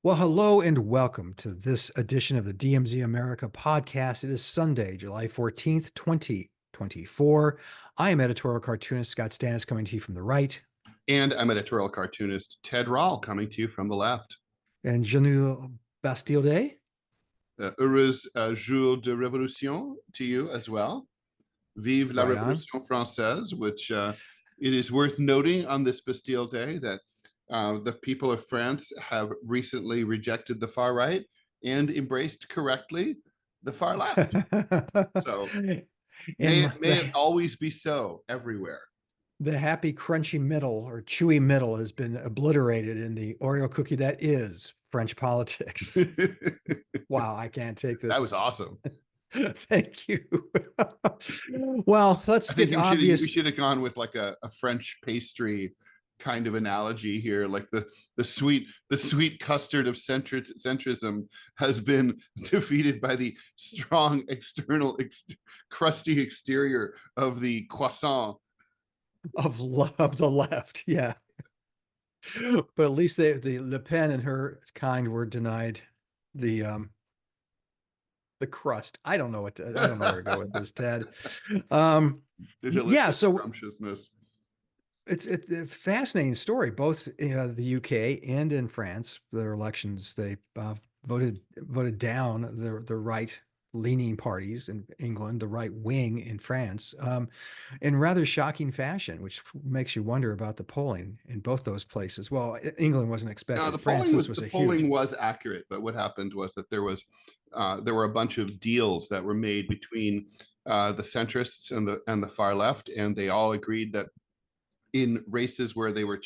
Well, hello and welcome to this edition of the DMZ America podcast. It is Sunday, July 14th, 2024. I am editorial cartoonist Scott Stantis coming to you from the right. And I'm editorial cartoonist Ted Rall coming to you from the left. And Janu Bastille Day. Heureuse jour de révolution to you as well. Vive la Right on. Révolution Française, which it is worth noting on this Bastille Day that the people of France have recently rejected the far right and embraced correctly the far left. So may And it, may it always be so everywhere. the happy crunchy middle or chewy middle has been obliterated in the Oreo cookie that is French politics. Wow, I can't take That this. was awesome. Thank you. Well, let's I think get we obvious. should have gone with like a French pastry kind of analogy here, like the sweet custard of centrism has been defeated by the strong crusty exterior of the croissant. Of the left, yeah. But at least the Le Pen and her kind were denied the the crust. I don't know I don't know where to go with this, Ted. The Yeah, delicious so scrumptiousness. it's a fascinating story. Both the UK and in France, their elections they voted down the right leaning parties in England, the right wing in France, in rather shocking fashion, which makes you wonder about the polling in both those places. Well, England wasn't No, expected. France, this was the a huge. polling was accurate, but what happened was that there were a bunch of deals that were made between the centrists and the far left, and they all agreed that in races where they were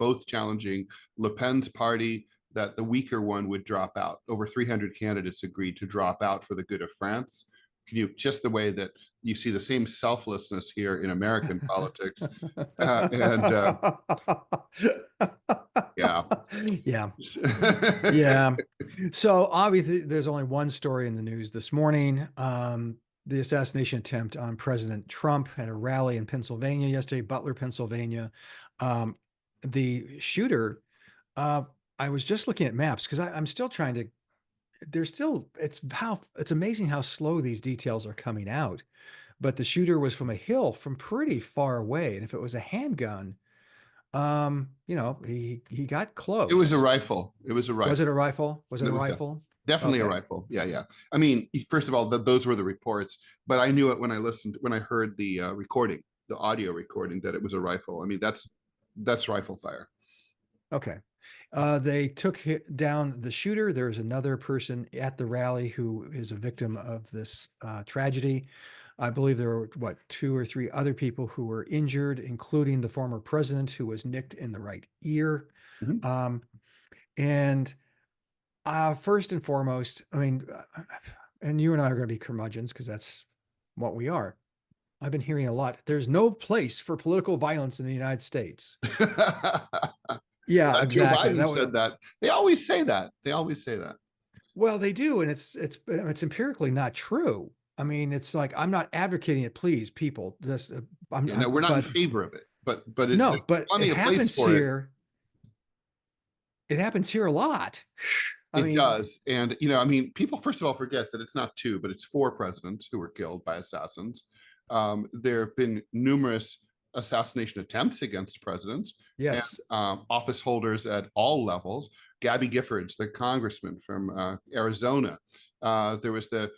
both challenging Le Pen's party, that the weaker one would drop out. Over 300 candidates agreed to drop out for the good of France. Can you, just the way that you see the same selflessness here in American politics, and yeah, Yeah. Yeah. So obviously, there's only one story in the news this morning. The assassination attempt on President Trump at a rally in Pennsylvania yesterday, Butler, Pennsylvania. Um, the shooter, uh, I was just looking at maps because I'm still trying to. There's still it's amazing how slow these details are coming out. But the shooter was from a hill from pretty far away, and if it was a handgun, he got it was a close. rifle. It was a Was it a rifle. rifle? Was it It a was rifle? definitely a Okay. rifle. Yeah, yeah. I mean, first of all, those were the reports, but I knew it when I heard the recording, the audio recording, that it was a rifle. I mean, that's rifle fire. Okay. They took down the shooter. There's another person at the rally who is a victim of this tragedy. I believe there were, what, two or three other people who were injured, including the former president who was nicked in the right ear. Mhm. Um, and first and foremost, I mean, and you and I are going to be curmudgeons because that's what we are. I've been hearing a lot. There's no place for political violence in the United States. Yeah, Joe exactly. Biden That was, said that. They always say that. They always say that. well, they do, and it's empirically not true. I mean, it's like I'm not advocating it. Please, people, just You know, we're not in but favor of it, but no, there's but plenty of place for it. It happens here a lot. I It mean, does, and you know, I mean, people first of all forget that it's not two, but it's four presidents who were killed by assassins. There have been numerous assassination attempts against presidents and yes, office holders at all levels. Gabby Giffords, the congressman from Arizona. There was the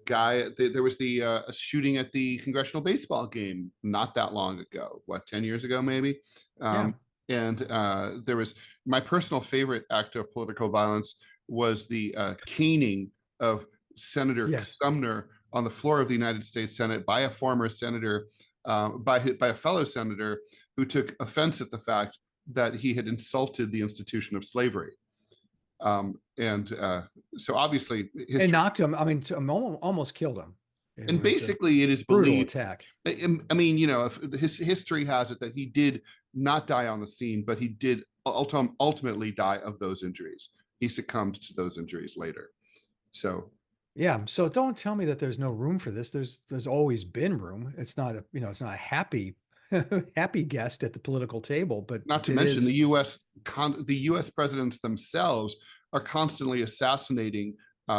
guy. There was the shooting at the congressional baseball game not that long ago. What, 10 years ago, maybe? yeah, And there was my personal favorite act of political violence was the caning of Senator yes. Sumner on the floor of the United States Senate by a former senator, by a fellow senator who took offense at the fact that he had insulted the institution of slavery. And so obviously And history, knocked him. I mean, almost killed him. It and was a basically it is brutal believed. attack. I mean, you know, if his history has it that he did not die on the scene, but he did ultimately die of those injuries. He succumbed to those injuries later. So Yeah. So don't tell me that there's no room for this. There's always been room. It's not it's not a happy happy guest at the political table, but not to it mention is. the U.S. presidents themselves are constantly assassinating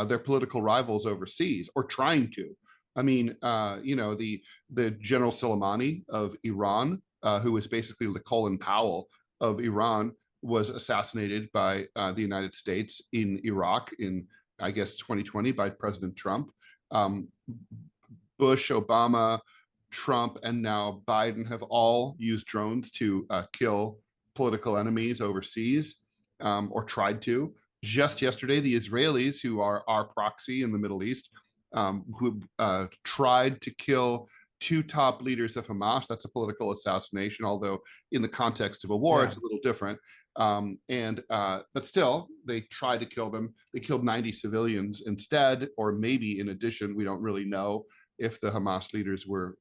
their political rivals overseas, or trying to. I mean, the General Soleimani of Iran, who was basically the Colin Powell of Iran, was assassinated by the United States in Iraq in, I guess, 2020 by President Trump. Bush, Obama, Trump, and now Biden have all used drones to kill political enemies overseas, or tried to. Just yesterday, the Israelis, who are our proxy in the Middle East, who tried to kill two top leaders of Hamas. That's a political assassination, although in the context of a war, it's a little different. But still, they tried to kill them. They killed 90 civilians instead, or maybe in addition. We don't really know if the Hamas leaders were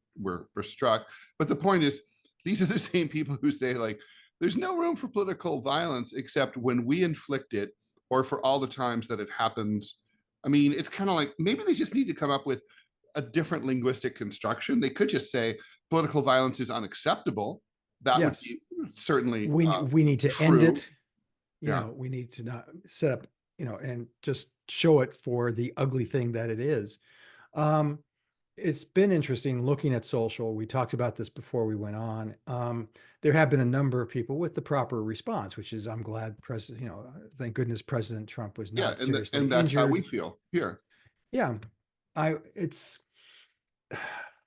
struck. But the point is, these are the same people who say, like, there's no room for political violence except when we inflict it, or for all the times that it happens. I mean, it's kind of like, maybe they just need to come up with a different linguistic construction. They could just say political violence is unacceptable. That would be certainly we need to true. End it. You know, we need to not set up, and just show it for the ugly thing that it is. It's been interesting looking at social. We talked about this before we went on. There have been a number of people with the proper response, which is, I'm glad thank goodness President Trump was not seriously and that's injured. how we feel here. Yeah. I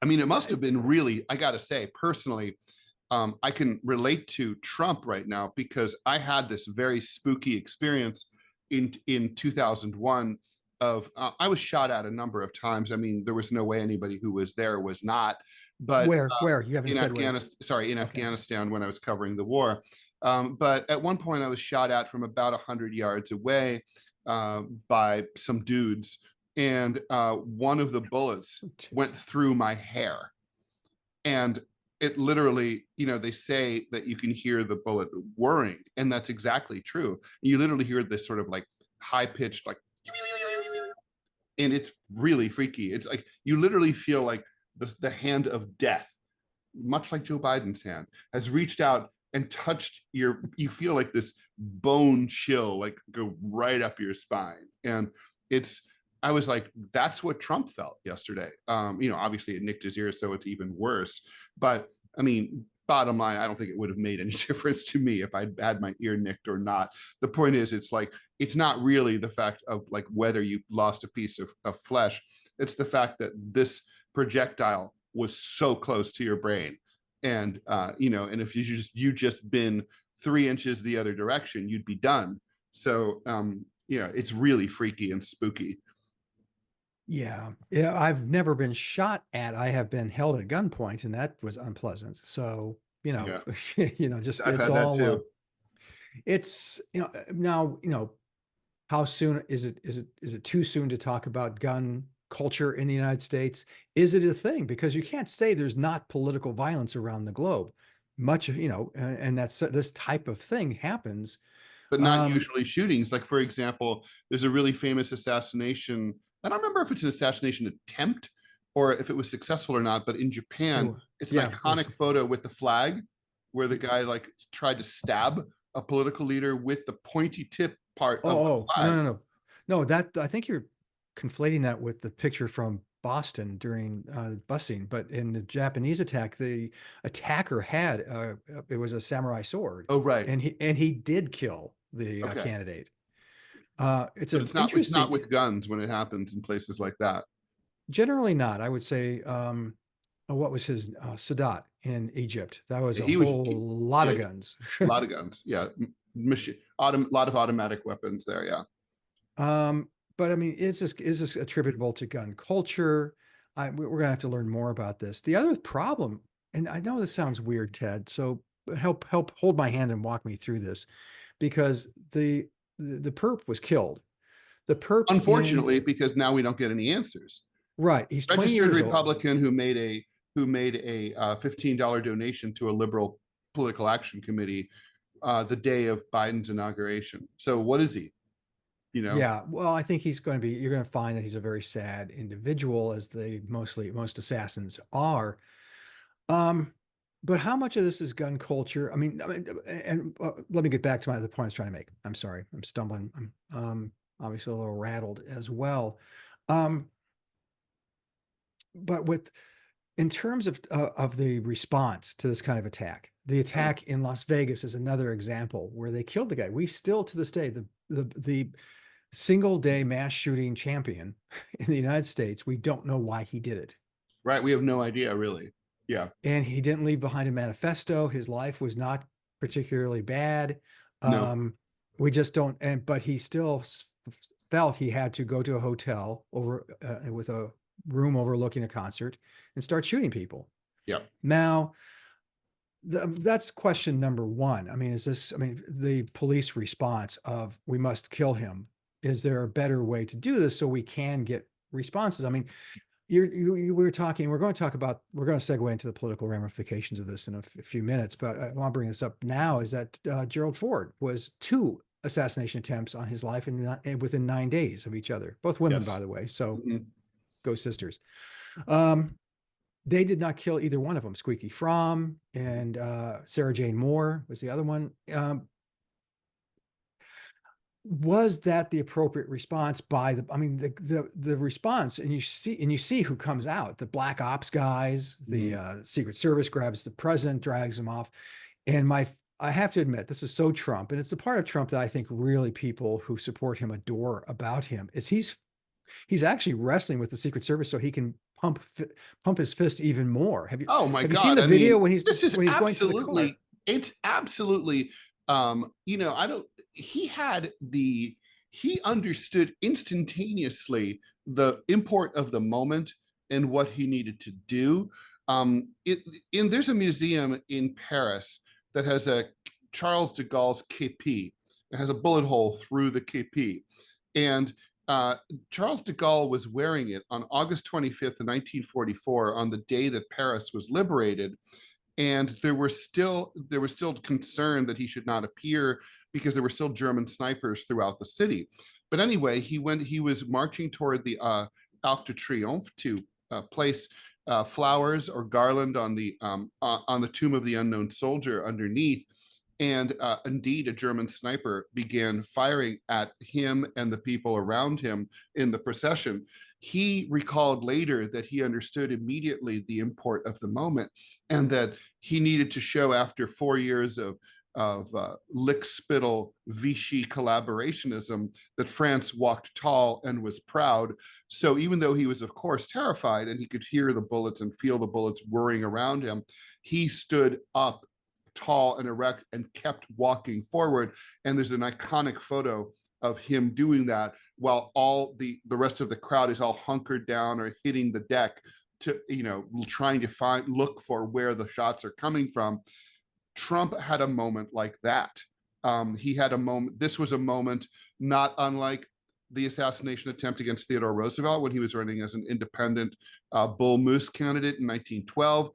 mean, it must have been really, I got to say, personally, I can relate to Trump right now, because I had this very spooky experience in 2001 of I was shot at a number of times. I mean, there was no way anybody who was there was not. But where you haven't said in Afghanistan, when I was covering the war. But at one point, I was shot at from about 100 yards away by some dudes, and one of the bullets went through my hair, and it literally, they say that you can hear the bullet whirring, and that's exactly true. You literally hear this sort of like high-pitched, like, and it's really freaky. It's like you literally feel like the hand of death, much like Joe Biden's hand, has reached out and touched you feel like this bone chill, like, go right up your spine. And I was like, that's what Trump felt yesterday. Obviously it nicked his ear, so it's even worse. But I mean, bottom line, I don't think it would have made any difference to me if I had my ear nicked or not. The point is, it's like, it's not really the fact of like whether you lost a piece of flesh. It's the fact that this projectile was so close to your brain. And, and if you just been 3 inches the other direction, you'd be done. So, it's really freaky and spooky. Yeah. I've never been shot at. I have been held at gunpoint, and that was unpleasant. So, just I've it's had all, that too. It's, now, how soon is it too soon to talk about gun culture in the United States? Is it a thing? Because you can't say there's not political violence around the globe. Much, and that's this type of thing happens. But not usually shootings. Like, for example, there's a really famous assassination. I don't remember if it's an assassination attempt or if it was successful or not, but in Japan, it's an iconic photo with the flag where the guy like tried to stab a political leader with the pointy tip part of the flag. No, that, I think you're conflating that with the picture from Boston during busing. But in the Japanese attack, the attacker had it was a samurai sword. Oh, right. And he did kill the candidate. It's not with guns when it happens in places like that. Generally not. I would say, what was his Sadat in Egypt? That was a lot of guns. A lot of guns. Yeah. Lot of automatic weapons there. Yeah. But I mean, is this attributable to gun culture? We're going to have to learn more about this. The other problem, and I know this sounds weird, Ted, so help hold my hand and walk me through this, because the perp was killed. The perp, unfortunately, because now we don't get any answers. Right. He's 20 registered years Republican old. who made a $15 donation to a liberal political action committee the day of Biden's inauguration. So what is he? Yeah, well, I think you're going to find that he's a very sad individual, as most assassins are. But how much of this is gun culture? And let me get back to the point I was trying to make. I'm sorry, I'm stumbling. I'm obviously a little rattled as well. Um, but in terms of the response to this kind of attack, the attack in Las Vegas is another example where they killed the guy. We still, to this day, the single day mass shooting champion in the United States, we don't know why he did it. Right. We have no idea, really. Yeah. And he didn't leave behind a manifesto. His life was not particularly bad. No. We just don't. But he still felt he had to go to a hotel with a room overlooking a concert and start shooting people. Yeah. Now, that's question number one. I mean, the police response of we must kill him? Is there a better way to do this so we can get responses? I mean, we're going to segue into the political ramifications of this in a few minutes, but I want to bring this up now is that Gerald Ford was 2 assassination attempts on his life within 9 days of each other, both women, Yes. by the way. So Mm-hmm. Go sisters. They did not kill either one of them. Squeaky Fromm and Sarah Jane Moore was the other one. Was that the appropriate response by the response? And you see who comes out: the black ops guys, the Secret Service grabs the president, drags him off. And I have to admit, this is so Trump, and it's the part of Trump that I think really people who support him adore about him is he's actually wrestling with the Secret Service so he can pump his fist even more. Oh my have you God. seen the video when he's Absolutely, going to the car? it's absolutely, I don't, he understood instantaneously the import of the moment and what he needed to do. There's a museum in Paris that has a Charles de Gaulle's képi. It has a bullet hole through the képi. And Charles de Gaulle was wearing it on August 25th, 1944, on the day that Paris was liberated. And there was still concern that he should not appear because there were still German snipers throughout the city. But anyway, he was marching toward the Arc de Triomphe to place flowers or garland on the tomb of the unknown soldier underneath. And indeed, a German sniper began firing at him and the people around him in the procession. He recalled later that he understood immediately the import of the moment and that he needed to show, after 4 years of lick-spittle Vichy collaborationism, that France walked tall and was proud. So even though he was, of course, terrified and he could hear the bullets and feel the bullets whirring around him, he stood up tall and erect and kept walking forward. And there's an iconic photo of him doing that while all the rest of the crowd is all hunkered down or hitting the deck to, trying to look for where the shots are coming from. Trump had a moment like that. He had a moment. This was a moment not unlike the assassination attempt against Theodore Roosevelt when he was running as an independent bull moose candidate in 1912.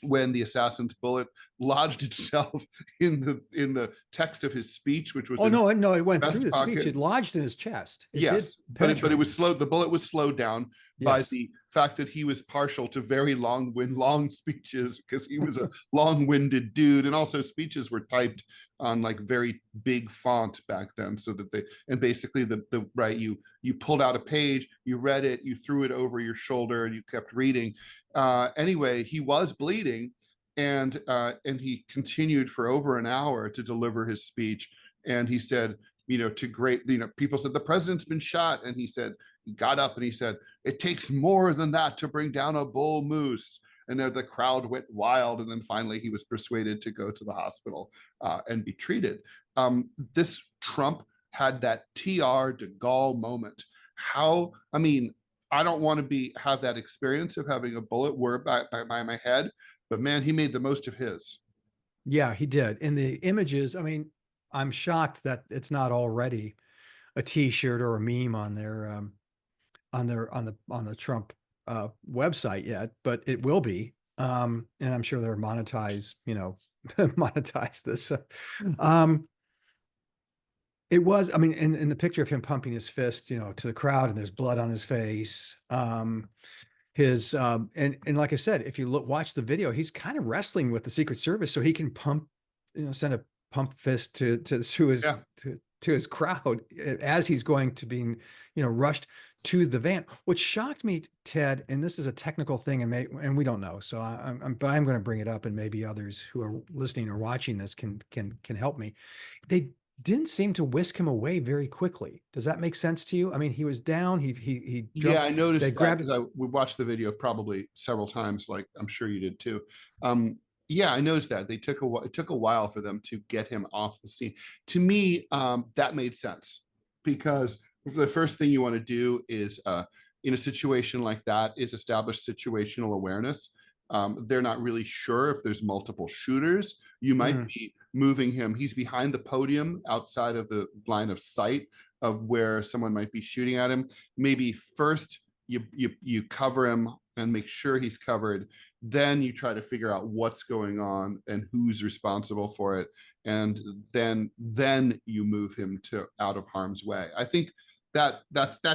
When the assassin's bullet lodged itself in the text of his speech, which was no, it went through the pocket. speech. It lodged in his chest. Yes, but it was slow. The bullet was slowed down by the fact that he was partial to very long speeches because he was a long-winded dude, and also speeches were typed on like very big font back then, so that basically you pulled out a page, you read it, you threw it over your shoulder, and you kept reading. Anyway, he was bleeding, and he continued for over an hour to deliver his speech, and he said, people said the president's been shot, and he got up and he said, it takes more than that to bring down a bull moose. And then the crowd went wild, and then finally he was persuaded to go to the hospital and be treated. This Trump had that TR de Gaulle moment. I don't want to have that experience of having a bullet whir by my head, but man, he made the most of his. Yeah, he did. And the images, I'm shocked that it's not already a T-shirt or a meme on the Trump website yet, but it will be. And I'm sure they're monetize this. It was, in the picture of him pumping his fist, to the crowd, and there's blood on his face. his and like I said, if you watch the video, he's kind of wrestling with the Secret Service so he can send a pump fist to his Yeah. to his crowd as he's going to being rushed to the van. What shocked me, Ted, and this is a technical thing, and we don't know, so but I'm going to bring it up, and maybe others who are listening or watching this can help me. They didn't seem to whisk him away very quickly. Does that make sense to you? I mean, he was down. He Yeah, jumped. I They noticed that grabbed. because we watched the video probably several times, like I'm sure you did too. Yeah, I noticed that it took a while for them to get him off the scene. To me, that made sense because the first thing you want to do is, in a situation like that, is establish situational awareness. They're not really sure if there's multiple shooters. You might be moving him. He's behind the podium outside of the line of sight of where someone might be shooting at him. Maybe first you cover him and make sure he's covered. Then you try to figure out what's going on and who's responsible for it, and then you move him to out of harm's way. I think that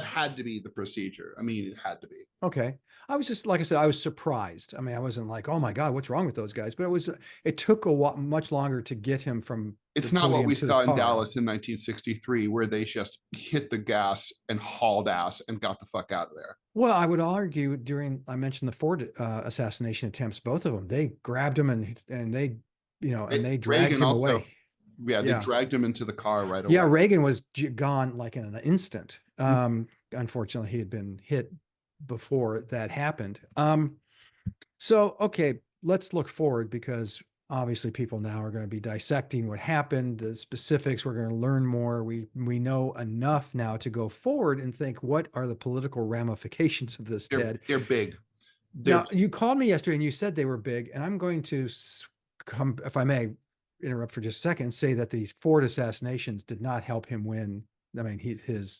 had to be the procedure. I mean, it had to be. Okay. I was just, like I said, I was surprised. I mean, I wasn't like, oh my God, what's wrong with those guys? But it took much longer to get him from the It's not what podium we to the saw in car. Dallas in 1963, where they just hit the gas and hauled ass and got the fuck out of there. Well, I would argue I mentioned the Ford assassination attempts, both of them, they grabbed him and they dragged Reagan him also, away. yeah, they Yeah. dragged him into the car right Yeah. away. Reagan was gone like in an instant. Unfortunately, he had been hit before that happened. So, okay, let's look forward because obviously people now are going to be dissecting what happened, the specifics. We're going to learn more. We know enough now to go forward and think, what are the political ramifications of this, Ted? They're big. They're Now, you called me yesterday and you said they were big, and I'm going to come, if I may interrupt for just a second, and say that these Ford assassinations did not help him win. I mean,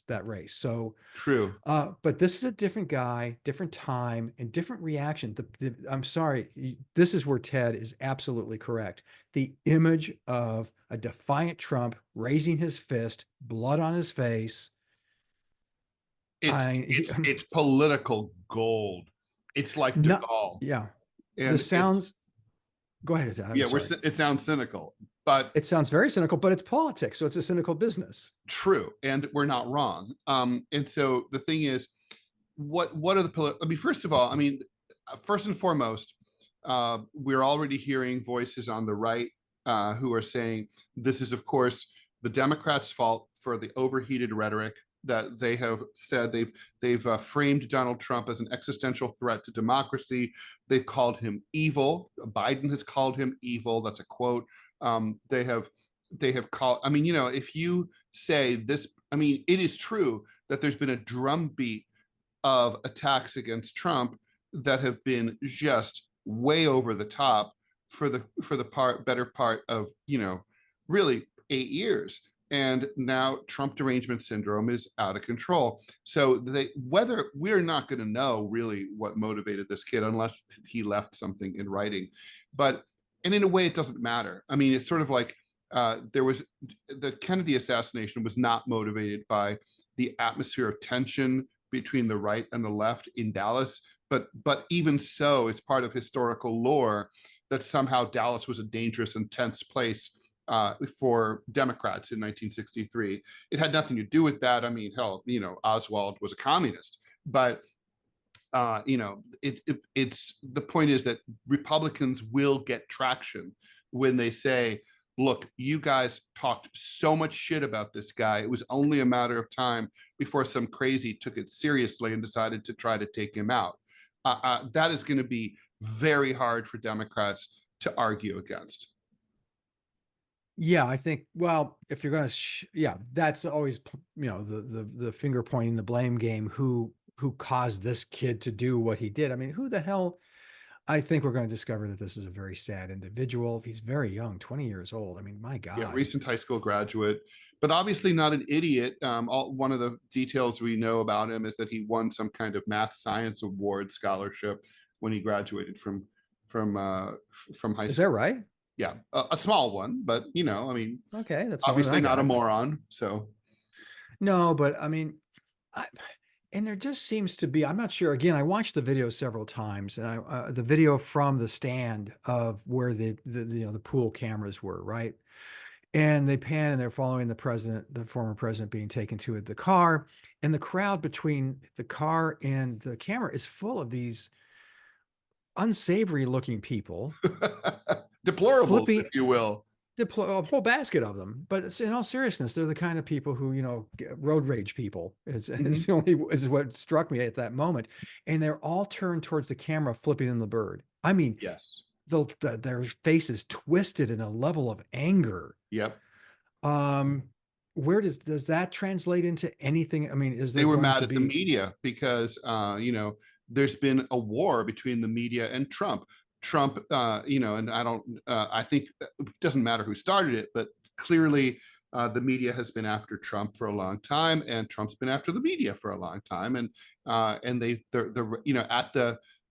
that race. So, true. but this is a different guy, different time, and different reaction. I'm sorry, this is where Ted is absolutely correct. The image of a defiant Trump raising his fist, blood on his face. It's political gold. It's like De No, Gaulle, yeah. and This sounds. Go ahead, Ted. I'm yeah, sorry. it sounds cynical, but It sounds very cynical, but it's politics, so it's a cynical business. true, and we're not wrong. And so the thing is, what are the I mean, first of all, I mean, first and foremost, we're already hearing voices on the right who are saying this is, of course, the Democrats' fault for the overheated rhetoric that they have said. They've framed Donald Trump as an existential threat to democracy. They've called him evil. Biden has called him evil. That's a quote. They have called. I mean, if you say this, I mean, it is true that there's been a drumbeat of attacks against Trump that have been just way over the top for the better part of really 8 years. And now Trump derangement syndrome is out of control. So whether we're not going to know really what motivated this kid unless he left something in writing, and in a way it doesn't matter. I mean, it's sort of like the Kennedy assassination was not motivated by the atmosphere of tension between the right and the left in Dallas, but even so, it's part of historical lore that somehow Dallas was a dangerous and tense place for Democrats in 1963. It had nothing to do with that. I mean, hell, Oswald was a communist, but it's the point is that Republicans will get traction when they say, look, you guys talked so much shit about this guy. It was only a matter of time before some crazy took it seriously and decided to try to take him out. That is going to be very hard for Democrats to argue against. Yeah, I think, well, if you're going to, yeah, that's always, the finger pointing, the blame game, who caused this kid to do what he did. I mean, who the hell? I think we're going to discover that this is a very sad individual. He's very young, 20 years old. I mean, my God. Yeah, recent high school graduate, but obviously not an idiot. One of the details we know about him is that he won some kind of math science award scholarship when he graduated from high school. Is that right? Yeah, a small one, but I mean, okay, that's obviously not a moron. So no, but I mean, And there just seems to be, I'm not sure. Again, I watched the video several times, and the video from the stand of where the pool cameras were, right? And they pan and they're following the president, the former president being taken to the car. And the crowd between the car and the camera is full of these unsavory looking people Deplorables, if flipping you will. a whole basket of them. But in all seriousness, they're the kind of people who, road rage people is Mhm. the only is what struck me at that moment. And they're all turned towards the camera, flipping in the bird. I mean, Yes. their faces twisted in a level of anger. Yep. Um, where does that translate into anything? I mean, is They there were going mad to at the be? media because there's been a war between the media and Trump. Trump, and I think it doesn't matter who started it, but clearly the media has been after Trump for a long time, and Trump's been after the media for a long time, and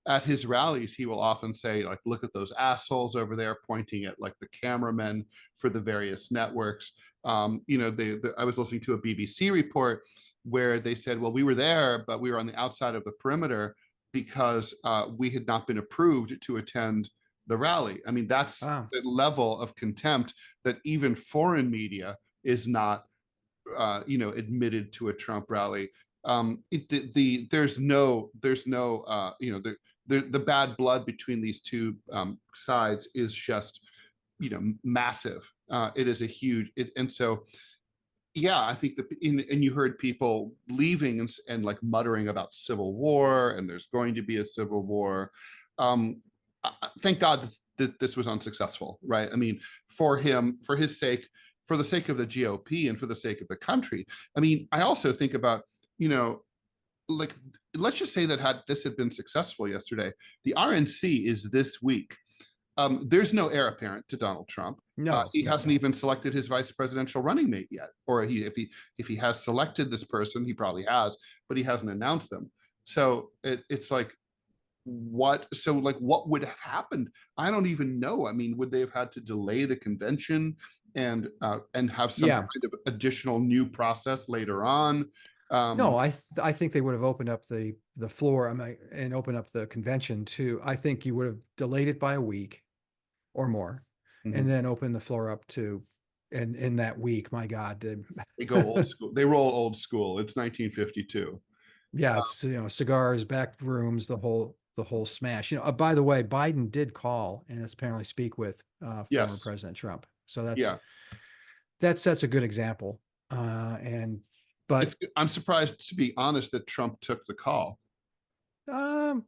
at his rallies, he will often say, like, look at those assholes over there, pointing at like the cameramen for the various networks. I was listening to a BBC report where they said, well, we were there, but we were on the outside of the perimeter because we had not been approved to attend the rally. I mean, that's Ah, the level of contempt that even foreign media is not, admitted to a Trump rally. The bad blood between these two sides is just, massive. It is a huge, and so yeah, I think and you heard people leaving and like muttering about civil war, and there's going to be a civil war. Thank God that this was unsuccessful, right? I mean, for him, for his sake, for the sake of the GOP and for the sake of the country. I mean, I also think about, you know, like, let's just say that had this had been successful yesterday, the RNC is this week. There's no heir apparent to Donald Trump. no, He no, hasn't no. even selected his vice presidential running mate yet, or if he has selected this person, he probably has, but he hasn't announced them. So it's like, what? So like, what would have happened? I don't even know. I mean, would they have had to delay the convention and have some Yeah. kind of additional new process later on? No, Um, I think they would have opened up the floor, and opened up the convention too. I think you would have delayed it by a week or more, and mhm. then opened the floor up to, and in that week, my God, They go old school. They roll old school. It's 1952. yeah, it's, cigars, back rooms, the whole smash. By the way, Biden did call and apparently speak with former Yes. President Trump. So Yeah. that sets a good example. And If, but I'm surprised, to be honest, that Trump took the call. um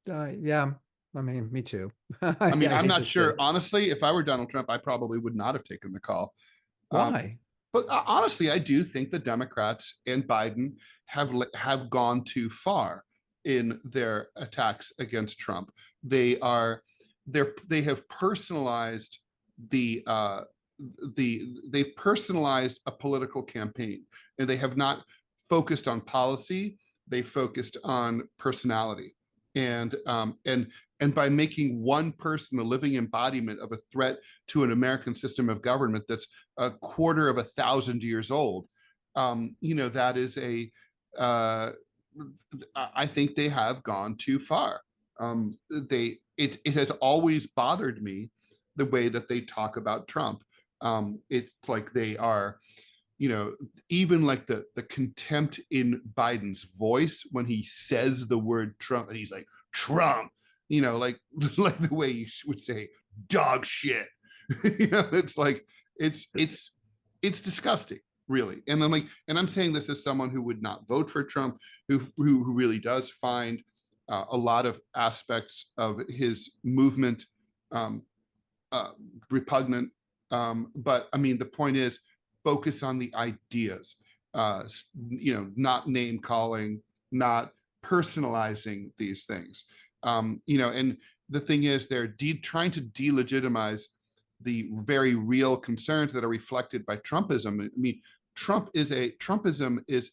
yeah, I mean, me too. I I mean, I'm hate not to say sure. it. Honestly, if I were Donald Trump, I probably would not have taken the call. Um, Why? but honestly, I do think the Democrats and Biden have gone too far in their attacks against Trump. They have personalized the they've personalized a political campaign, and they have not focused on policy. They focused on personality, and by making one person a living embodiment of a threat to an American system of government that's a quarter of 1,000 years old, that is I think they have gone too far. It has always bothered me the way that they talk about Trump. It's like they are, even like the contempt in Biden's voice when he says the word Trump, and he's like, Trump, like like the way you would say dog shit. It's like it's disgusting, really. And I'm like, and I'm saying this as someone who would not vote for Trump, who really does find a lot of aspects of his movement um, uh, repugnant. But I mean, the point is, focus on the ideas. Not name calling, not personalizing these things. And the thing is, they're trying to delegitimize the very real concerns that are reflected by Trumpism. I mean, Trumpism is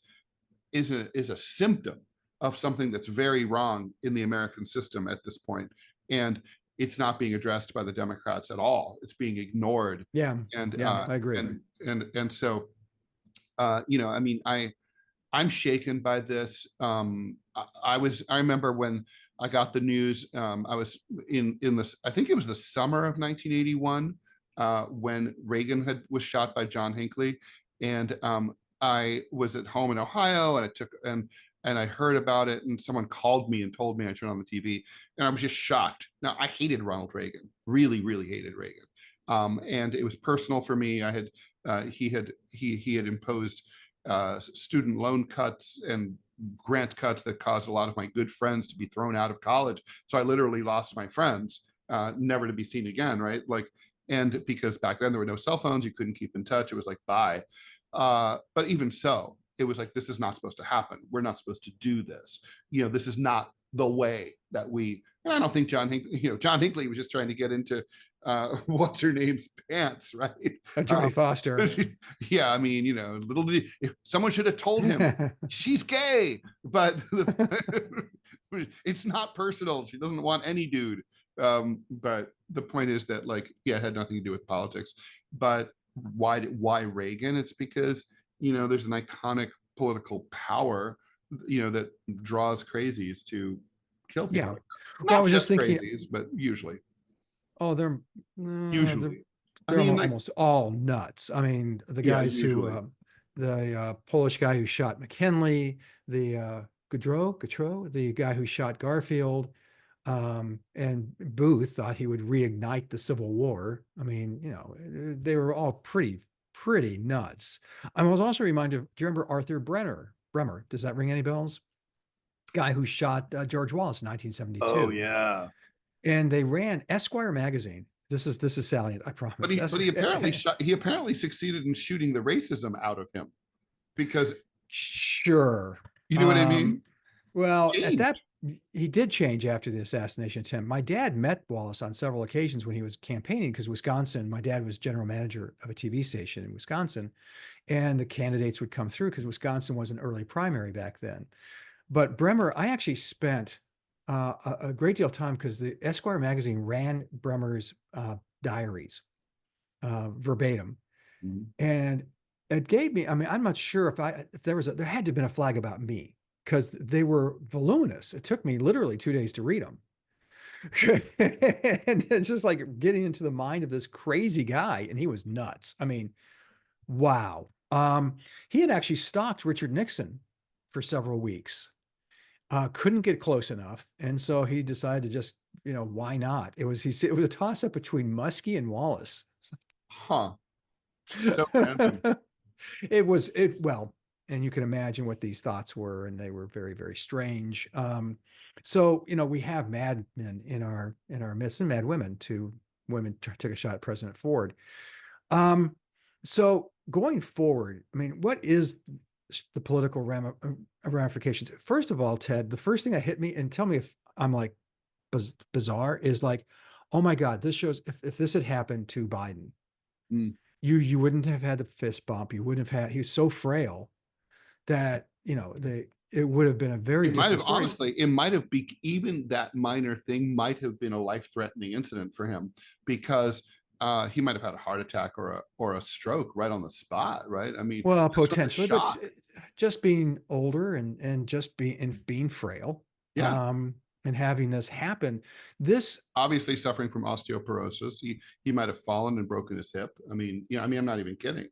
a symptom of something that's very wrong in the American system at this point, and it's not being addressed by the Democrats at all. It's being ignored, Yeah, and yeah, I agree. and so I mean, I'm shaken by this. I remember when I got the news. I was in this. I think it was the summer of 1981 when Reagan was shot by John Hinckley, and I was at home in Ohio, and and I heard about it, and someone called me and told me. I turned on the TV, and I was just shocked. Now, I hated Ronald Reagan, really, really hated Reagan, and it was personal for me. He had imposed student loan cuts and grant cuts that caused a lot of my good friends to be thrown out of college. So I literally lost my friends, never to be seen again, right? Like, and because back then there were no cell phones, you couldn't keep in touch. It was like, bye. But even so, it was like, this is not supposed to happen. We're not supposed to do this. This is not the way that and I don't think John Hinckley was just trying to get into what's her name's pants, right? Jodie Foster. Yeah, I mean, someone should have told him she's gay, but it's not personal. She doesn't want any dude. But the point is that, like, yeah, it had nothing to do with politics. But why Reagan? It's because there's an iconic political power that draws crazies to kill people. Yeah. Not I was just thinking, crazies, but usually. Oh, they're usually. They're almost all nuts. I mean, the guys who, the Polish guy who shot McKinley, the Gaudreau, the guy who shot Garfield, and Booth thought he would reignite the Civil War. I mean, they were all pretty nuts. I was also reminded of, do you remember Arthur Bremer? Does that ring any bells? Guy who shot George Wallace in 1972. Oh, yeah. And they ran Esquire magazine. This is salient, I promise. But he apparently succeeded in shooting the racism out of him, because sure, you know what I mean. Well, he did change after the assassination attempt. My dad met Wallace on several occasions when he was campaigning, because Wisconsin, my dad was general manager of a TV station in Wisconsin, and the candidates would come through because Wisconsin was an early primary back then. But Bremer, I actually spent a great deal of time, because the Esquire magazine ran Bremer's diaries verbatim. Mm-hmm. And it gave me, I mean, I'm not sure if there had to have been a flag about me, because they were voluminous. It took me literally 2 days to read them. And it's just like getting into the mind of this crazy guy, and he was nuts. I mean, wow. He had actually stalked Richard Nixon for several weeks. Couldn't get close enough, and so he decided to just, why not? It was a toss up between Muskie and Wallace. Huh. So random. Well, and you can imagine what these thoughts were, and they were very, very strange. So we have mad men in our midst, and mad women. Two women took a shot at President Ford. So going forward, I mean, what is the political ramifications? First of all, Ted, the first thing that hit me, and tell me if I'm like bizarre, is like, oh my God, this shows if this had happened to Biden, you wouldn't have had the fist bump. You wouldn't have had, he was so frail that, it would have been a very different story. Honestly, it might have been, even that minor thing might have been a life-threatening incident for him, because he might have had a heart attack or a stroke right on the spot, right? I mean, well, potentially, but just being older and just being frail, and having this happen, this obviously suffering from osteoporosis. He might have fallen and broken his hip. I mean, I'm not even kidding.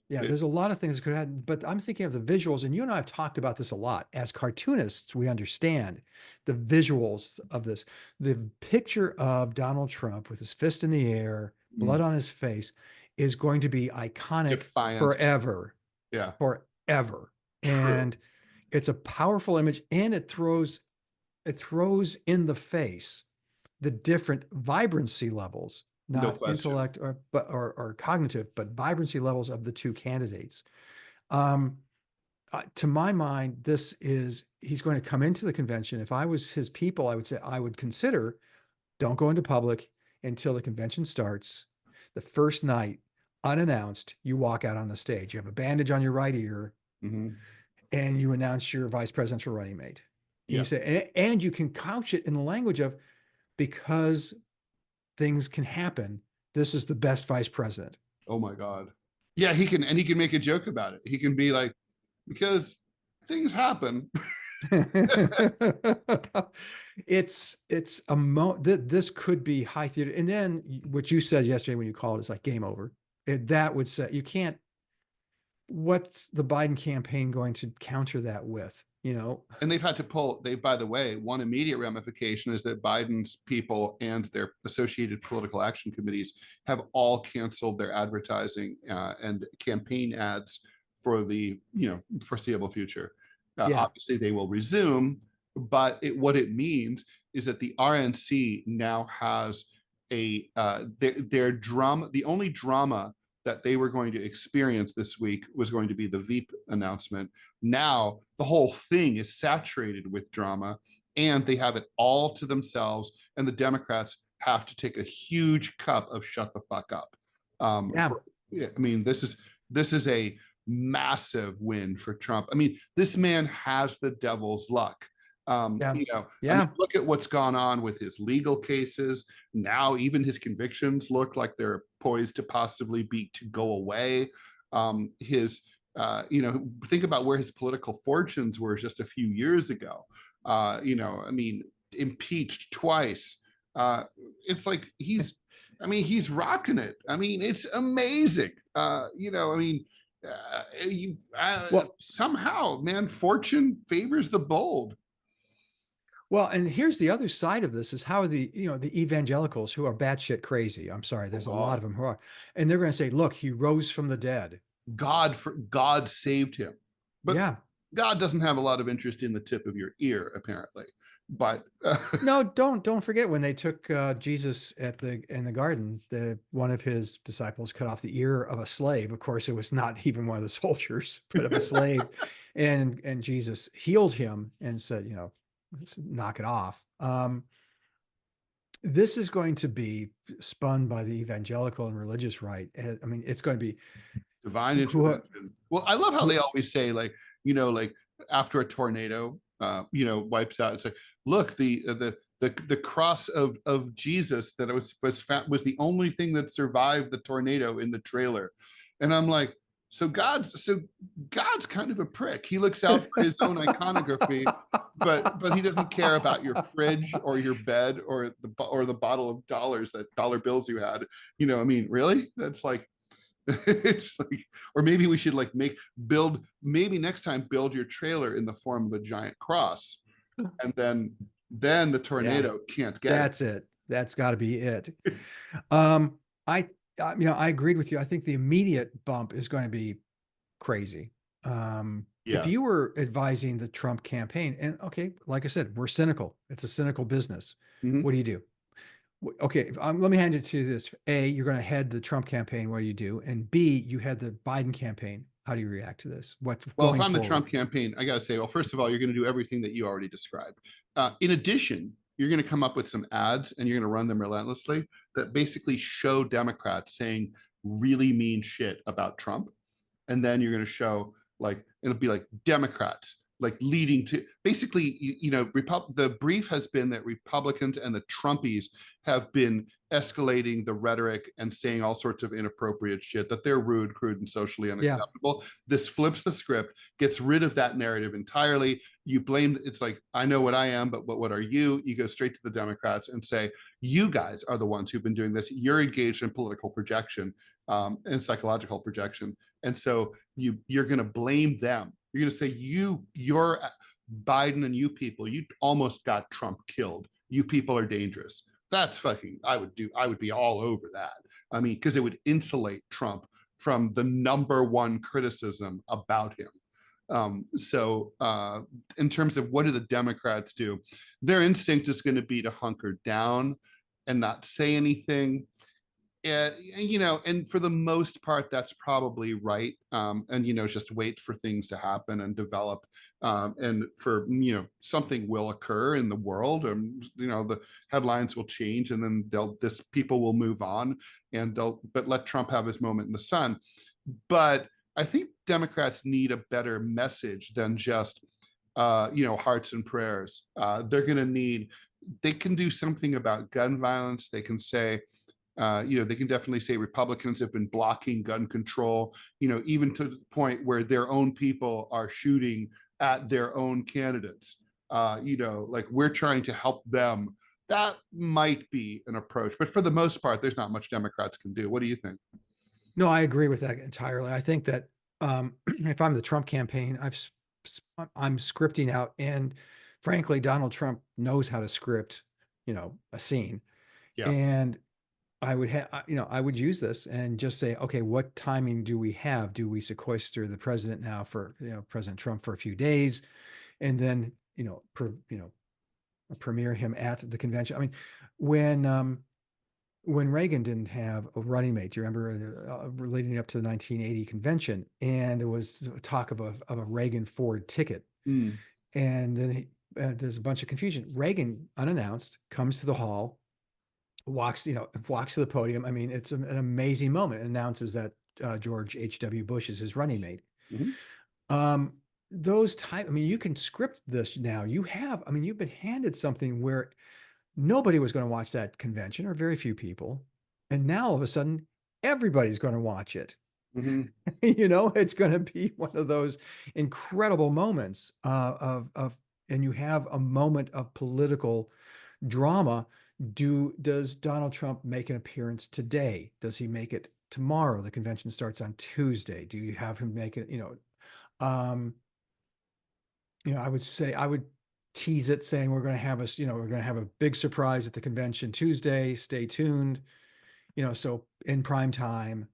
Yeah, there's a lot of things that could happen, but I'm thinking of the visuals, and you and I have talked about this a lot. As cartoonists, we understand the visuals of this. The picture of Donald Trump with his fist in the air, blood on his face, is going to be iconic, defiant, forever. Yeah. Forever. True. And it's a powerful image, and it throws in the face the different vibrancy levels, not intellect or cognitive, but vibrancy levels of the two candidates. To my mind, he's going to come into the convention. If I was his people, I would say I would consider, don't go into public until the convention starts. The first night, unannounced, you walk out on the stage. You have a bandage on your right ear, and you announce your vice presidential running mate. You say, and you can couch it in the language of, because things can happen, this is the best vice president. Oh my God. Yeah, he can make a joke about it. He can be like, because things happen. It's this could be high theater. And then what you said yesterday when you called is like game over. That would say you can't. What's the Biden campaign going to counter that with? You know, And they've had to pull, by the way, one immediate ramification is that Biden's people and their associated political action committees have all canceled their advertising and campaign ads for the foreseeable future. yeah, Obviously, they will resume, but what it means is that the RNC now has their drama. The only drama that they were going to experience this week was going to be the Veep announcement. Now the whole thing is saturated with drama, and they have it all to themselves, and the Democrats have to take a huge cup of shut the fuck up. yeah, I mean, this is a massive win for Trump. I mean, this man has the devil's luck. yeah, I yeah. mean, look at what's gone on with his legal cases. Now, even his convictions look like they're poised to possibly be to go away. Think about where his political fortunes were just a few years ago. I mean, impeached twice. It's like he's rocking it. I mean, it's amazing. Somehow, man, fortune favors the bold. Well, and here's the other side of this is how the evangelicals who are batshit crazy. I'm sorry, there's a lot of them who are, and they're going to say, "Look, he rose from the dead. God saved him." But yeah, God doesn't have a lot of interest in the tip of your ear, apparently. But no, don't forget when they took Jesus in the garden, one of his disciples cut off the ear of a slave. Of course, it was not even one of the soldiers, but of a slave, and Jesus healed him and said, knock it off. This is going to be spun by the evangelical and religious right. I mean, it's going to be divine intervention. Well, I love how they always say, like after a tornado, wipes out. It's like, look, the cross of Jesus that was the only thing that survived the tornado in the trailer, and I'm like, so God's kind of a prick. He looks out for his own iconography, but he doesn't care about your fridge or your bed or the bottle of dollar bills you had. I mean, really? That's like, it's like, or maybe we should maybe next time build your trailer in the form of a giant cross, and then the tornado can't get that's it. That's got to be it. I agreed with you. I think the immediate bump is going to be crazy. If you were advising the Trump campaign, and okay, like I said, we're cynical. It's a cynical business. Mm-hmm. What do you do? Okay, let me hand it to this. A, you're going to head the Trump campaign. What do you do? And B, you had the Biden campaign. How do you react to this? Well, if I'm the Trump campaign, I got to say, well, first of all, you're going to do everything that you already described. In addition, you're going to come up with some ads and you're going to run them relentlessly that basically show Democrats saying really mean shit about Trump. And then you're going to show, like, it'll be like Democrats, like, leading to basically, the brief has been that Republicans and the Trumpies have been escalating the rhetoric and saying all sorts of inappropriate shit, that they're rude, crude, and socially unacceptable. Yeah. This flips the script, gets rid of that narrative entirely. You blame, it's like, I know what I am, but what are you? You go straight to the Democrats and say, you guys are the ones who've been doing this. You're engaged in political projection and psychological projection. And so you're going to blame them. You're going to say, you're Biden and you people, you almost got Trump killed. You people are dangerous. That's fucking, I would be all over that. I mean, because it would insulate Trump from the number one criticism about him. In terms of what do the Democrats do, their instinct is going to be to hunker down and not say anything. And for the most part, that's probably right. Just wait for things to happen and develop, and for, something will occur in the world, and, the headlines will change, and then people will move on, but let Trump have his moment in the sun. But I think Democrats need a better message than just, hearts and prayers. They can do something about gun violence. They can say, they can definitely say Republicans have been blocking gun control, even to the point where their own people are shooting at their own candidates. Like we're trying to help them. That might be an approach, but for the most part, there's not much Democrats can do. What do you think? No, I agree with that entirely. I think that if I'm the Trump campaign, I'm scripting out, and frankly, Donald Trump knows how to script, a scene. Yeah. And I would have, I would use this and just say, okay, what timing do we have? Do we sequester the president now for, President Trump for a few days, and then, premiere him at the convention? I mean, when Reagan didn't have a running mate, do you remember leading up to the 1980 convention, and there was talk of a Reagan Ford ticket, Mm. and then there's a bunch of confusion. Reagan, unannounced, comes to the hall, walks to the podium. I mean, it's an amazing moment. Announces that George H.W. Bush is his running mate. Mm-hmm. I mean, you can script this now. You've been handed something where nobody was going to watch that convention, or very few people. And now all of a sudden, everybody's going to watch it. Mm-hmm. It's going to be one of those incredible moments and you have a moment of political drama. Does Donald Trump make an appearance today? Does he make it tomorrow? The convention starts on Tuesday. Do you have him make it, I would say, I would tease it saying we're going to have a big surprise at the convention Tuesday. Stay tuned. So in prime time,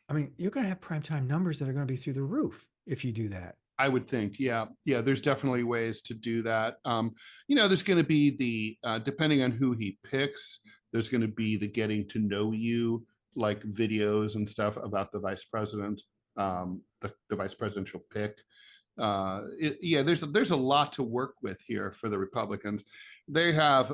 I mean, you're going to have prime time numbers that are going to be through the roof if you do that. I would think, yeah, there's definitely ways to do that. There's going to be depending on who he picks, there's going to be the getting to know you, like videos and stuff about the vice president, the vice presidential pick. There's a lot to work with here for the Republicans. They are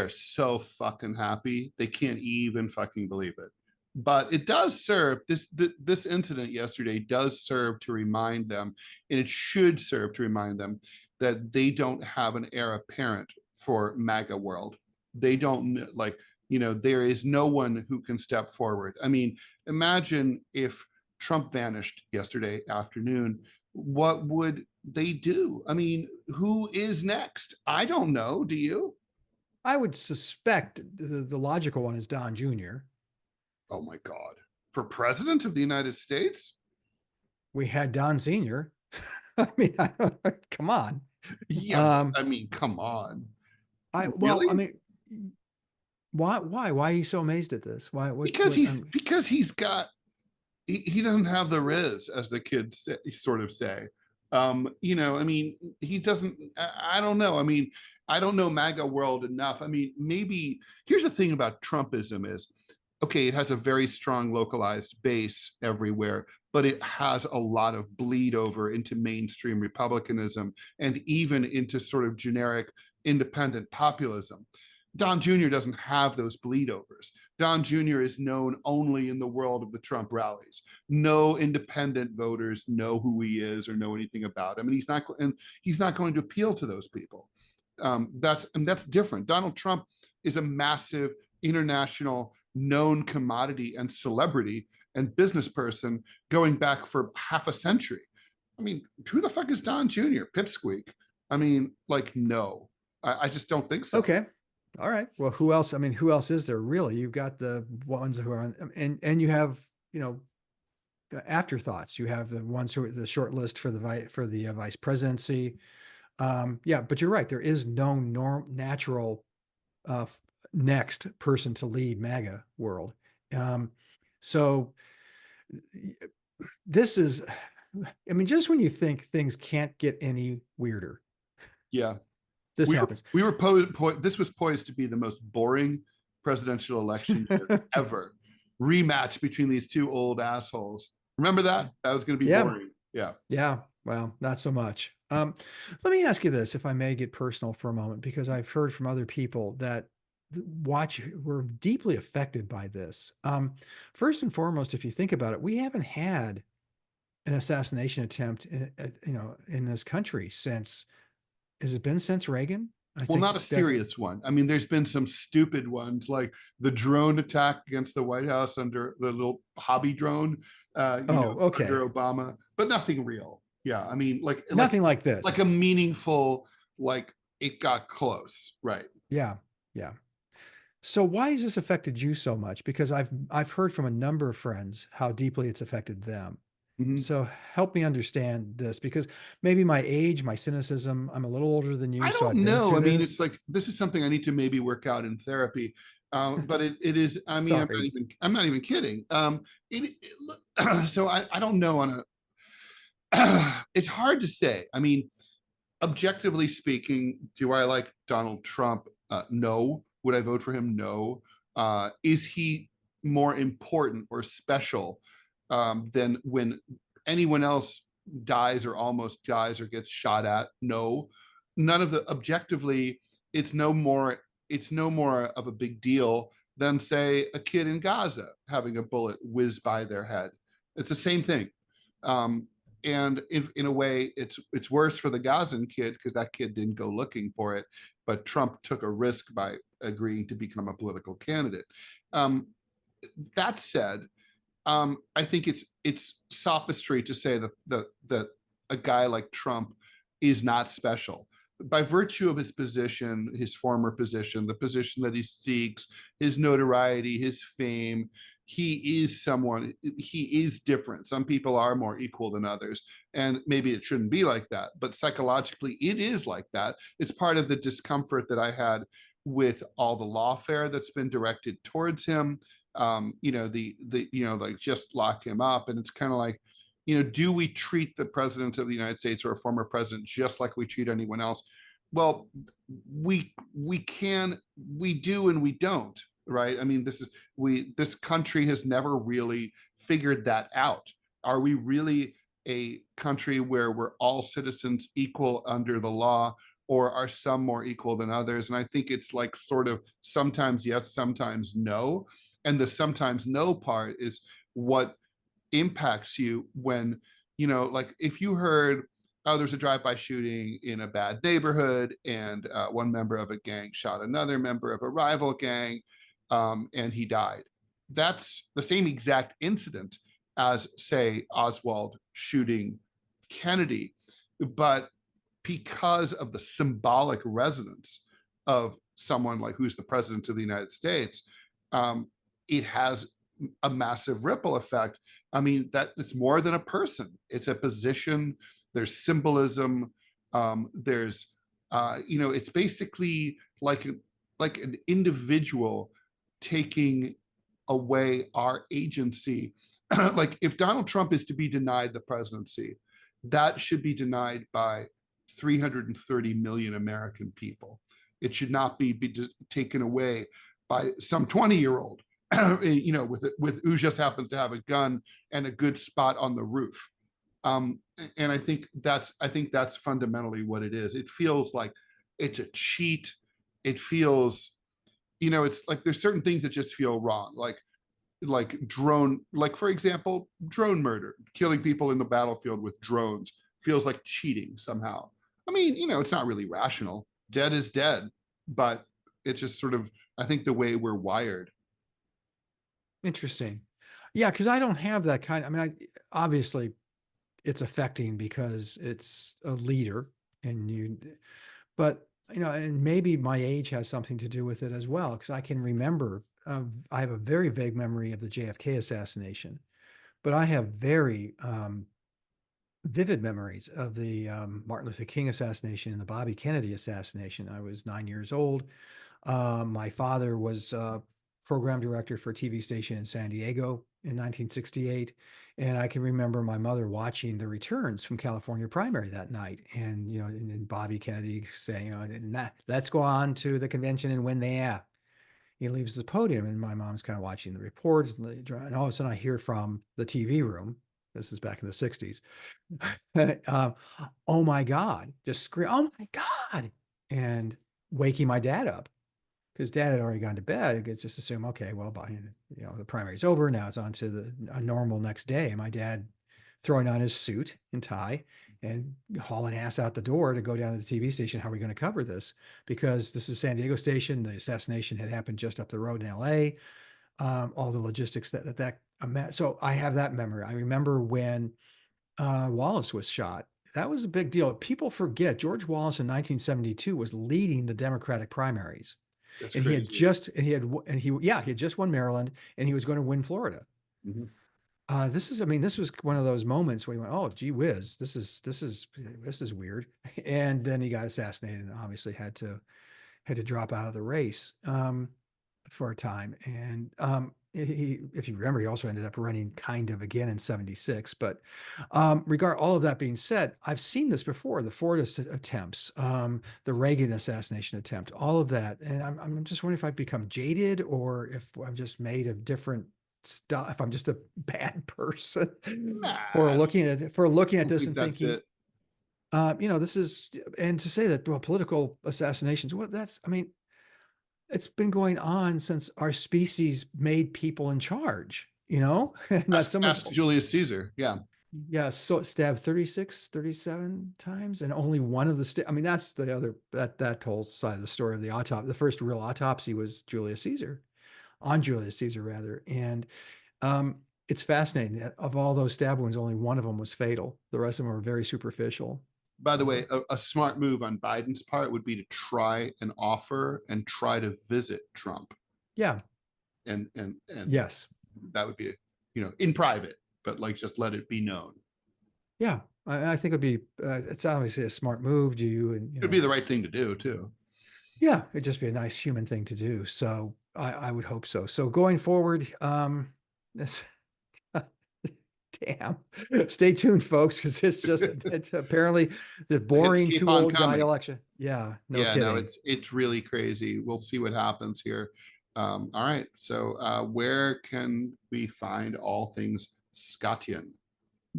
so fucking happy. They can't even fucking believe it. But it does serve, this incident yesterday does serve to remind them, and it should serve to remind them, that they don't have an heir apparent for MAGA world. They don't, there is no one who can step forward. I mean, imagine if Trump vanished yesterday afternoon, what would they do? I mean, who is next? I don't know. Do you? I would suspect the logical one is Don Jr. Oh my God. For president of the United States? We had Don Sr. I mean, come on. Yeah, come on. Really? I mean, why are you so amazed at this? Why? Because he doesn't have the riz, as the kids sort of say. He doesn't. I don't know. I mean, I don't know MAGA world enough. I mean, maybe here's the thing about Trumpism is, okay, it has a very strong localized base everywhere, but it has a lot of bleed over into mainstream republicanism and even into sort of generic independent populism. Don Jr. doesn't have those bleed overs. Don Jr. is known only in the world of the Trump rallies. No independent voters know who he is or know anything about him, and he's not going to appeal to those people. That's different. Donald Trump is a massive international known commodity and celebrity and business person going back for half a century. I mean, who the fuck is Don Jr.? Pipsqueak. I mean, no, I just don't think so. Okay. All right. Well, who else? I mean, who else is there really? You've got the ones who are on, and you have, afterthoughts. You have the ones who are the short list for the vice presidency. But you're right. There is no natural next person to lead MAGA world. So this is, I mean, just when you think things can't get any weirder. Yeah. This happens. This was poised to be the most boring presidential election ever. Rematch between these two old assholes. Remember that? That was going to be boring. Yeah. Yeah. Well, not so much. Let me ask you this, if I may get personal for a moment, because I've heard from other people that were deeply affected by this. First and foremost, if you think about it, we haven't had an assassination attempt, in this country since, has it been since Reagan? I Well, think not a that, serious one. I mean, there's been some stupid ones like the drone attack against the White House under the little hobby drone, oh, okay. under Obama, but nothing real. Yeah, I mean, Nothing like like this. a meaningful, like it got close, right? Yeah. Yeah. So why has this affected you so much? Because I've heard from a number of friends how deeply it's affected them. Mhm. So help me understand this because maybe my age, my cynicism, I'm a little older than you, I so don't I've been know. through I mean, it's this. like this is something I need to maybe work out in therapy. But it is. I mean, Sorry. I'm not even kidding. So I don't know on a. It's hard to say. I mean, objectively speaking, do I like Donald Trump? No. Would I vote for him? No. Is he more important or special than when anyone else dies or almost dies or gets shot at? No. None of the objectively, it's no more. It's no more of a big deal than say a kid in Gaza having a bullet whiz by their head. It's the same thing. Um, and in a way it's worse for the Gazan kid because that kid didn't go looking for it, but Trump took a risk by agreeing to become a political candidate. um, that said, I think it's sophistry to say that a guy like Trump is not special by virtue of his position, his former position, the position that he seeks, his notoriety, his fame. He is someone. He is different. Some people are more equal than others, and maybe it shouldn't be like that. But psychologically, it is like that. It's part of the discomfort that I had with all the lawfare that's been directed towards him. Like just lock him up. And it's kind of like, do we treat the president of the United States or a former president just like we treat anyone else? Well, we can, we do, and we don't, right? I mean, this country has never really figured that out. Are we really a country where we're all citizens equal under the law, or are some more equal than others? And I think it's like sort of sometimes yes, sometimes no. And the sometimes no part is what impacts you when, like if you heard, oh, there's a drive-by shooting in a bad neighborhood and one member of a gang shot another member of a rival gang, and he died. That's the same exact incident as, say, Oswald shooting Kennedy. But because of the symbolic resonance of someone like who's the president of the United States, it has a massive ripple effect. I mean, that it's more than a person; it's a position. There's symbolism. It's basically like an individual taking away our agency. Like if Donald Trump is to be denied the presidency, that should be denied by 330 million American people. It should not be taken away by some 20-year-old, with who just happens to have a gun and a good spot on the roof. And I think that's fundamentally what it is. It feels like it's a cheat. It feels, it's like there's certain things that just feel wrong, like for example, drone murder, killing people in the battlefield with drones feels like cheating somehow. I mean, it's not really rational. Dead is dead, but it's just sort of, I think, the way we're wired. Interesting. Yeah, because I don't have that kind. I mean, obviously it's affecting because it's a leader and but and maybe my age has something to do with it as well. Because I can remember, I have a very vague memory of the JFK assassination, but I have very vivid memories of the Martin Luther King assassination and the Bobby Kennedy assassination. I was 9 years old. My father was program director for a TV station in San Diego in 1968. And I can remember my mother watching the returns from California primary that night. And Bobby Kennedy saying, let's go on to the convention and win the he leaves the podium, and my mom's kind of watching the reports, and all of a sudden I hear from the TV room. This is back in the 60s. Oh my God, just scream, oh my God, and waking my dad up because dad had already gone to bed. It's just assume, okay, well, the primary's over. Now it's on to a normal next day. And my dad throwing on his suit and tie and hauling ass out the door to go down to the TV station. How are we going to cover this? Because this is San Diego station. The assassination had happened just up the road in LA. All the logistics so I have that memory. I remember when Wallace was shot. That was a big deal. People forget George Wallace in 1972 was leading the Democratic primaries. That's And he had crazy. just and he had just won Maryland, and he was going to win Florida. Mhm. This was one of those moments where he went, "Oh, gee whiz, this is weird." And then he got assassinated, and obviously had to drop out of the race for a time. And if you remember, he also ended up running kind of again in '76. But regard all of that being said, I've seen this before: the Ford attempts, the Reagan assassination attempt, all of that. And I'm just wondering if I've become jaded, or if I'm just made of different stuff. If I'm just a bad person Nah, for I looking at don't this think and that's thinking, it. this is, and to say that, well, political assassinations, well, it's been going on since our species made people in charge, and that someone, Ask Julius Caesar. Yeah. yeah, so stabbed 36, 37 times, and only one of that's the other, that whole side of the story of the autopsy. The first real autopsy was on Julius Caesar rather. And it's fascinating that of all those stab wounds, only one of them was fatal. The rest of them were very superficial. By the way, a smart move on Biden's part would be to try and offer and try to visit Trump, Yeah. and Yes. that would be, in private, but like just let it be known. Yeah. I think it'd be, it's obviously a smart move. It'd be the right thing to do too. Yeah, it'd just be a nice human thing to do. So I would hope so. So going forward, this, damn, stay tuned, folks, because it's apparently the The hits boring keep too on old guy coming. election. Yeah, no Yeah, no, kidding. it's really crazy. We'll see what happens here. All right, so where can we find all things Scottian?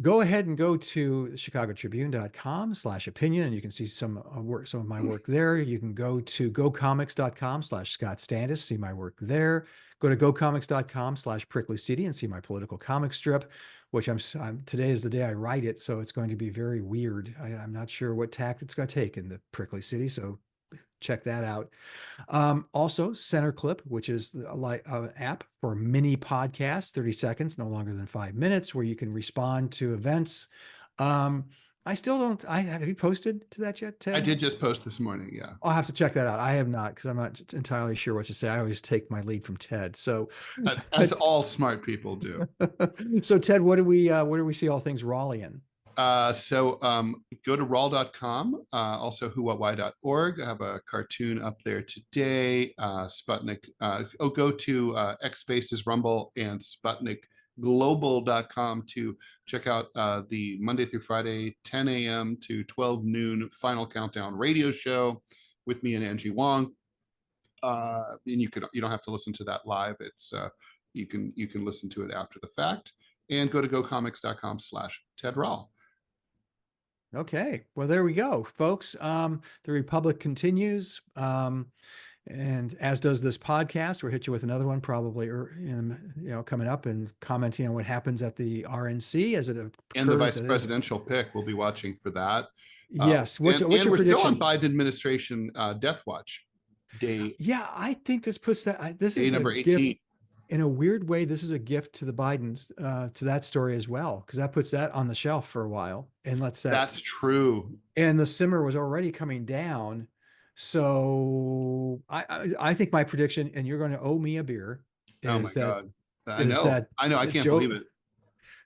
Go ahead and go to chicagotribune.com/opinion, and you can see some of my work there. You can go to gocomics.com/Scott Stantis, see my work there. Go to gocomics.com/prickly city and see my political comic strip, which today is the day I write it, so it's going to be very weird. I'm not sure what tact it's going to take in the prickly city, so check that out. Also, Center Clip, which is an app for mini podcasts, 30 seconds, no longer than 5 minutes, where you can respond to events. I still don't. Have you posted to that yet, I Ted? did just post this morning. Yeah, I'll have to check that out. I have not, because I'm not entirely sure what to say. I always take my lead from Ted. So, as all smart people do. so Ted, where do we see all things Rawlian? So go to rawl.com, also whowhatwhy.org. I have a cartoon up there today. Sputnik. Go to X Spaces, Rumble, and SputnikGlobal.com to check out the Monday through Friday, 10 a.m. to 12 noon Final Countdown radio show with me and Angie Wong. And you don't have to listen to that live. It's you can listen to it after the fact. And go to gocomics.com/Ted Rall. Okay, well, there we go, folks. The Republic continues, and as does this podcast. We'll hit you with another one probably, coming up, and commenting on what happens at the RNC as it And the occurs. vice presidential pick, we'll be watching for that. Yes. What's and your we're still on prediction? Biden administration death watch day. Yeah, I think this puts that. This Day is a number gift 18. in a weird way. This is a gift to the Bidens, to that story as well, because that puts that on the shelf for a while and lets that. That's true. And the simmer was already coming down. So I think my prediction, and you're going to owe me a beer, Oh my is that God. I is know. that I know. I can't believe Joe it.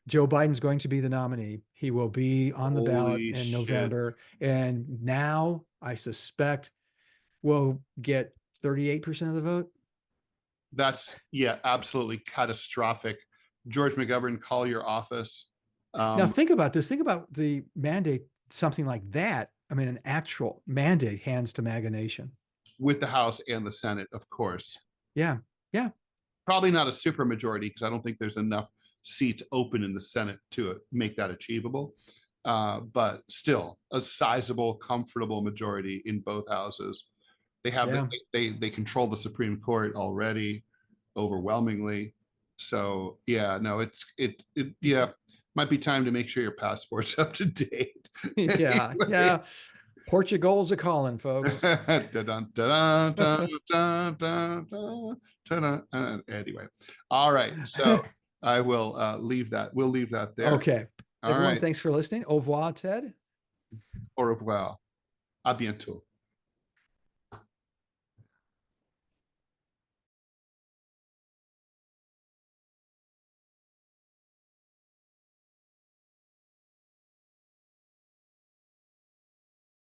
Joe Biden's going to be the nominee. He will be on the ballot Holy in shit. November, and now I suspect we'll get 38% of the vote. That's, yeah, absolutely catastrophic. George McGovern, call your office. Now Um, think about this. Think about the mandate, something like that. I mean, an actual mandate hands to MAGA Nation. with the House and the Senate, of course. Yeah, yeah, Probably not a super majority because I don't think there's enough seats open in the Senate to make that achievable. But still, a sizable, comfortable majority in both houses. They have yeah. they control the Supreme Court already overwhelmingly. So yeah, no, yeah. might be time to make sure your passport's up to date. Yeah, Anyway. yeah. Portugal's a calling, folks. Anyway, all right. So I will leave that. We'll leave that there. Okay. All Everyone, right. thanks for listening. Au revoir, Ted. Au revoir. À bientôt.